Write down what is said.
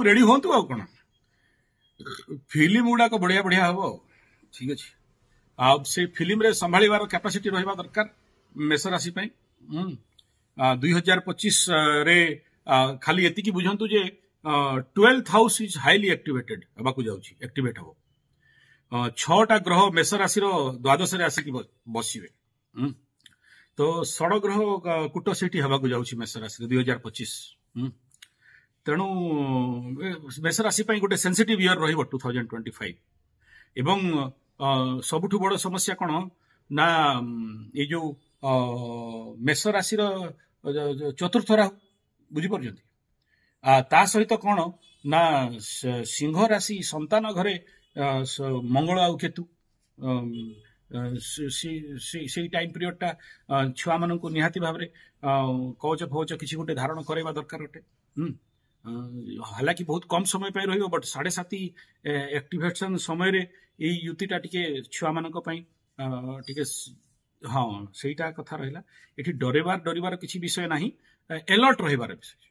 Ready हूँ आ कौन film गुड़ाक बढ़िया बढ़िया हम ठीक अच्छे से फिल्म रे संभाळिबार कैपेसिटी रहिबा दरकार मेष राशि 2025 रे खाली एतिकी बुझंतु जे 12th house is highly activated हबाकू जाउची एक्टिवेट हो 6टा ग्रह मेष राशि रो द्वादश रे आसिकी बसिबे तो 16 ग्रह कूट सेठी हबाकू जाउची मेष राशि 2025 तेणु मेष राशि पई गोटे सेंसिटिव ईयर रहिबो 2025 एवं सबुठु बड़ समस्या कौन ना ये जो मेष राशि चतुर्थ राहु बुझीपार ता सहित कौन ना सिंह राशि संतान घरे मंगल आउ केतु से टाइम पीरियड टा छुआ मान निहाती भाव कवच फवच किसी गोटे धारण करवा दरकार अटे हालांकि बहुत कम समय पे रहिबो बट 7.5 एक्टिवेशन समय रे एई युतिटा टिके छुआ मानक पई टिके हाँ सेटा कथा रहिला एठी डरेबार किछि विषय नाही अलर्ट रहिबार विषय।